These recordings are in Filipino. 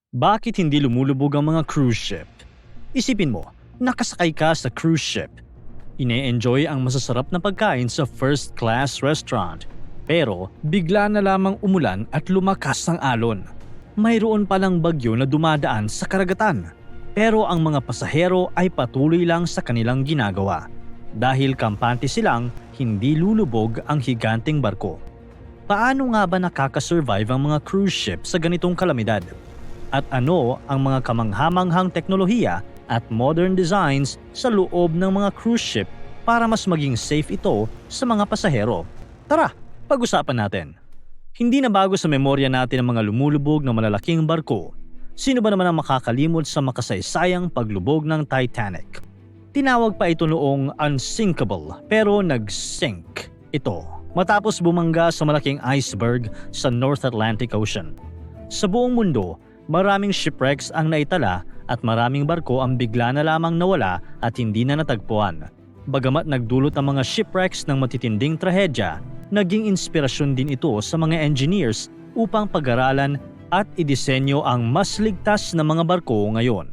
Bakit hindi lumulubog ang mga cruise ship? Isipin mo, nakasakay ka sa cruise ship. Ine-enjoy ang masasarap na pagkain sa first class restaurant. Pero bigla na lamang umulan at lumakas ang alon. Mayroon palang bagyo na dumadaan sa karagatan. Pero ang mga pasahero ay patuloy lang sa kanilang ginagawa. Dahil kampante silang hindi lulubog ang higanting barko. Paano nga ba nakakasurvive ang mga cruise ship sa ganitong kalamidad? At ano ang mga kamanghamanghang teknolohiya at modern designs sa loob ng mga cruise ship para mas maging safe ito sa mga pasahero? Tara, pag-usapan natin. Hindi na bago sa memorya natin ang mga lumulubog na malalaking barko. Sino ba naman ang makakalimot sa makasaysayang paglubog ng Titanic? Tinawag pa ito noong unsinkable pero nag-sink ito matapos bumangga sa malaking iceberg sa North Atlantic Ocean. Sa buong mundo, maraming shipwrecks ang naitala at maraming barko ang bigla na lamang nawala at hindi na natagpuan. Bagamat nagdulot ang mga shipwrecks ng matitinding trahedya, naging inspirasyon din ito sa mga engineers upang pag-aralan at idisenyo ang mas ligtas na mga barko ngayon.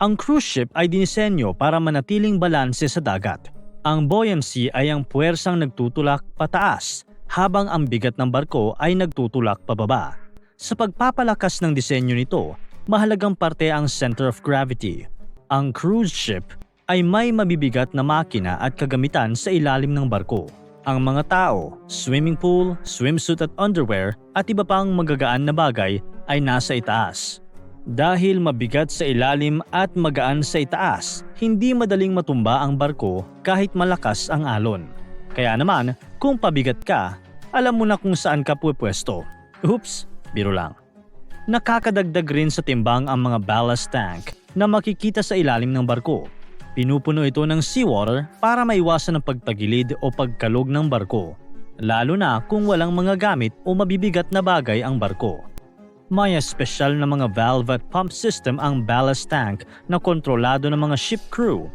Ang cruise ship ay dinisenyo para manatiling balanse sa dagat. Ang buoyancy ay ang puwersang nagtutulak pataas habang ang bigat ng barko ay nagtutulak pababa. Sa pagpapalakas ng disenyo nito, mahalagang parte ang center of gravity. Ang cruise ship ay may mabibigat na makina at kagamitan sa ilalim ng barko. Ang mga tao, swimming pool, swimsuit at underwear at iba pang magagaan na bagay ay nasa itaas. Dahil mabigat sa ilalim at magaan sa itaas, hindi madaling matumba ang barko kahit malakas ang alon. Kaya naman, kung pabigat ka, alam mo na kung saan ka pupwesto. Oops! Biro lang. Nakakadagdag rin sa timbang ang mga ballast tank na makikita sa ilalim ng barko. Pinupuno ito ng seawater para maiwasan ang pagtagilid o pagkalog ng barko, lalo na kung walang mga gamit o mabibigat na bagay ang barko. May espesyal na mga valve at pump system ang ballast tank na kontrolado ng mga ship crew.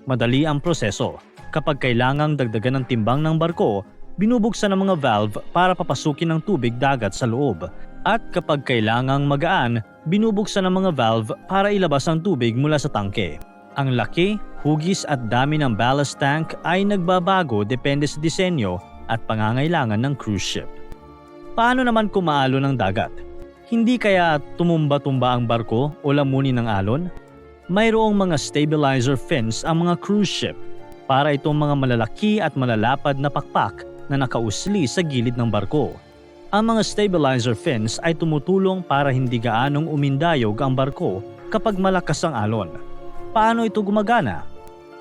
Madali ang proseso. Kapag kailangang dagdagan ng timbang ng barko, binubuksan ang mga valve para papasukin ng tubig dagat sa loob. At kapag kailangang magaan, binubuksan ang mga valve para ilabas ang tubig mula sa tangke. Ang laki, hugis at dami ng ballast tank ay nagbabago depende sa disenyo at pangangailangan ng cruise ship. Paano naman kung maalo ng dagat? Hindi kaya tumumba-tumba ang barko o lamunin ng alon? Mayroong mga stabilizer fins ang mga cruise ship para itong mga malalaki at malalapad na pakpak na nakausli sa gilid ng barko. Ang mga stabilizer fins ay tumutulong para hindi gaanong umindayog ang barko kapag malakas ang alon. Paano ito gumagana?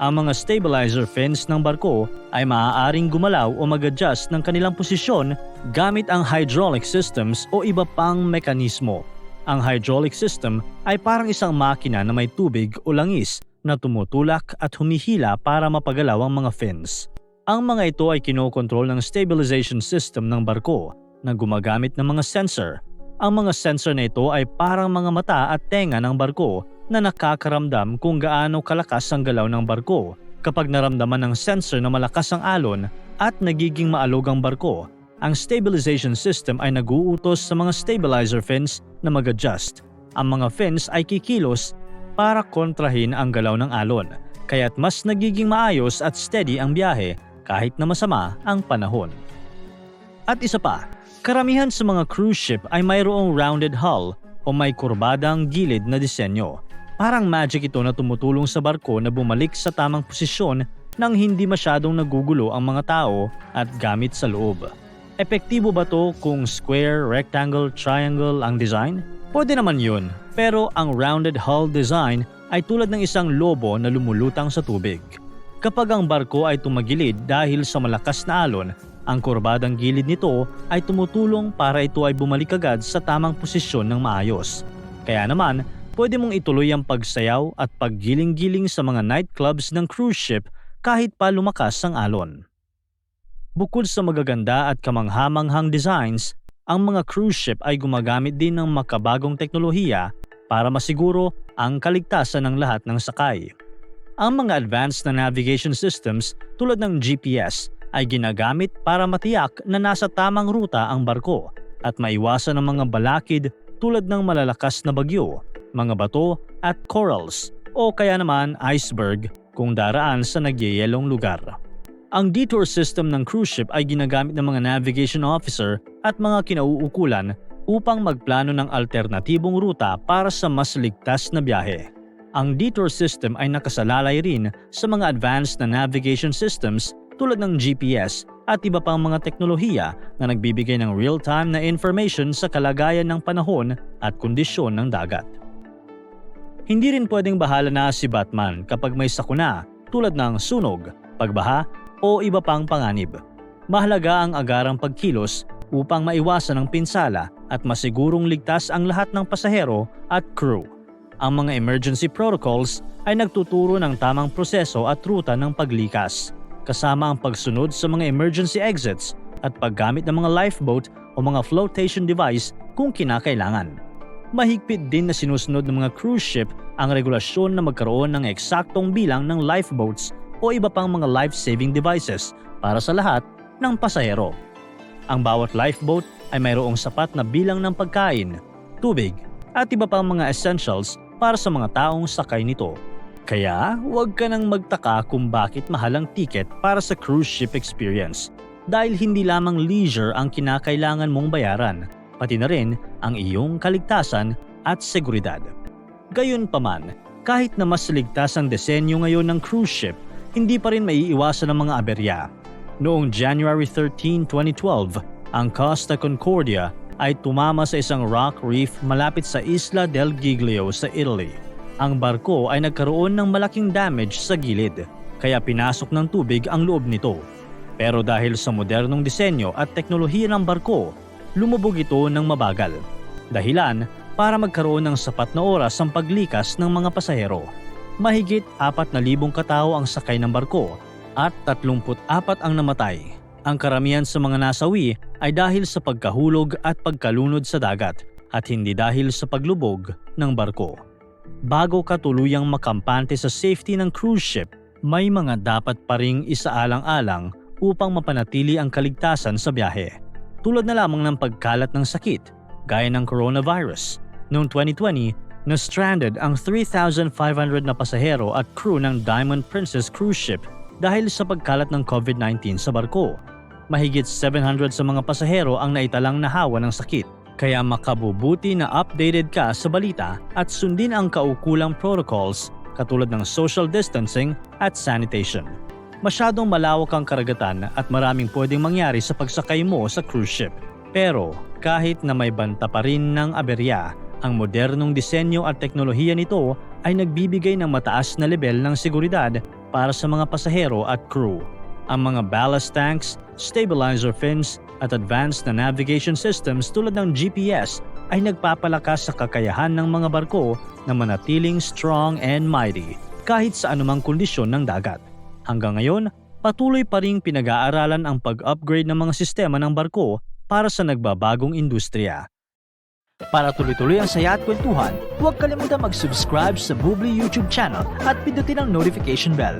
Ang mga stabilizer fins ng barko ay maaaring gumalaw o mag-adjust ng kanilang posisyon gamit ang hydraulic systems o iba pang mekanismo. Ang hydraulic system ay parang isang makina na may tubig o langis na tumutulak at humihila para mapagalaw ang mga fins. Ang mga ito ay kinokontrol ng stabilization system ng barko na gumagamit ng mga sensor. Ang mga sensor na ito ay parang mga mata at tenga ng barko na nakakaramdam kung gaano kalakas ang galaw ng barko. Kapag naramdaman ng sensor na malakas ang alon at nagiging maalog ang barko, ang stabilization system ay nag-uutos sa mga stabilizer fins na mag-adjust. Ang mga fins ay kikilos para kontrahin ang galaw ng alon, kaya't mas nagiging maayos at steady ang biyahe kahit na masama ang panahon. At isa pa, karamihan sa mga cruise ship ay mayroong rounded hull o may kurbadang gilid na disenyo. Parang magic ito na tumutulong sa barko na bumalik sa tamang posisyon nang hindi masyadong nagugulo ang mga tao at gamit sa loob. Epektibo ba to kung square, rectangle, triangle ang design? Pwede naman yun, pero ang rounded hull design ay tulad ng isang lobo na lumulutang sa tubig. Kapag ang barko ay tumagilid dahil sa malakas na alon, ang kurbadang gilid nito ay tumutulong para ito ay bumalik agad sa tamang posisyon ng maayos. Kaya naman, pwede mong ituloy ang pagsayaw at paggiling-giling sa mga nightclubs ng cruise ship kahit pa lumakas ang alon. Bukod sa magaganda at kamanghamanghang designs, ang mga cruise ship ay gumagamit din ng makabagong teknolohiya para masiguro ang kaligtasan ng lahat ng sakay. Ang mga advanced na navigation systems tulad ng GPS ay ginagamit para matiyak na nasa tamang ruta ang barko at maiwasan ang mga balakid tulad ng malalakas na bagyo, mga bato at corals o kaya naman iceberg kung daraan sa nagyayelong lugar. Ang detour system ng cruise ship ay ginagamit ng mga navigation officer at mga kinauukulan upang magplano ng alternatibong ruta para sa mas ligtas na biyahe. Ang detour system ay nakasalalay rin sa mga advanced na navigation systems tulad ng GPS at iba pang mga teknolohiya na nagbibigay ng real-time na information sa kalagayan ng panahon at kondisyon ng dagat. Hindi rin pwedeng bahala na si Batman kapag may sakuna tulad ng sunog, pagbaha o iba pang panganib. Mahalaga ang agarang pagkilos upang maiwasan ang pinsala at masigurong ligtas ang lahat ng pasahero at crew. Ang mga emergency protocols ay nagtuturo ng tamang proseso at ruta ng paglikas, kasama ang pagsunod sa mga emergency exits at paggamit ng mga lifeboat o mga flotation device kung kinakailangan. Mahigpit din na sinusunod ng mga cruise ship ang regulasyon na magkaroon ng eksaktong bilang ng lifeboats o iba pang mga life-saving devices para sa lahat ng pasahero. Ang bawat lifeboat ay mayroong sapat na bilang ng pagkain, tubig at iba pang mga essentials para sa mga taong sakay nito. Kaya huwag ka nang magtaka kung bakit mahal ang ticket para sa cruise ship experience dahil hindi lamang leisure ang kinakailangan mong bayaran, pati na rin ang iyong kaligtasan at seguridad. Gayunpaman, kahit na mas ligtas ang disenyo ngayon ng cruise ship, hindi pa rin maiiwasan ang mga aberya. Noong January 13, 2012, ang Costa Concordia ay tumama sa isang rock reef malapit sa Isla del Giglio sa Italy. Ang barko ay nagkaroon ng malaking damage sa gilid, kaya pinasok ng tubig ang loob nito. Pero dahil sa modernong disenyo at teknolohiya ng barko, lumubog ito ng mabagal. Dahilan para magkaroon ng sapat na oras ang paglikas ng mga pasahero. Mahigit 4,000 katao ang sakay ng barko at 34 ang namatay. Ang karamihan sa mga nasawi ay dahil sa pagkahulog at pagkalunod sa dagat at hindi dahil sa paglubog ng barko. Bago ka tuluyang makampante sa safety ng cruise ship, may mga dapat pa ring isaalang-alang upang mapanatili ang kaligtasan sa biyahe. Tulad na lamang ng pagkalat ng sakit, gaya ng coronavirus. Noong 2020, na-stranded ang 3,500 na pasahero at crew ng Diamond Princess cruise ship dahil sa pagkalat ng COVID-19 sa barko. Mahigit 700 sa mga pasahero ang naitalang nahawa ng sakit. Kaya makabubuti na updated ka sa balita at sundin ang kaukulang protocols katulad ng social distancing at sanitation. Masyadong malawak ang karagatan at maraming pwedeng mangyari sa pagsakay mo sa cruise ship. Pero kahit na may banta pa rin ng aberya, ang modernong disenyo at teknolohiya nito ay nagbibigay ng mataas na level ng seguridad para sa mga pasahero at crew. Ang mga ballast tanks, stabilizer fins at advanced na navigation systems tulad ng GPS ay nagpapalakas sa kakayahan ng mga barko na manatiling strong and mighty kahit sa anumang kondisyon ng dagat. Hanggang ngayon, patuloy pa ring pinag-aaralan ang pag-upgrade ng mga sistema ng barko para sa nagbabagong industriya. Para tuloy-tuloy ang saya at kwentuhan, huwag kalimutan mag-subscribe sa Bubbly YouTube channel at pindutin ang notification bell.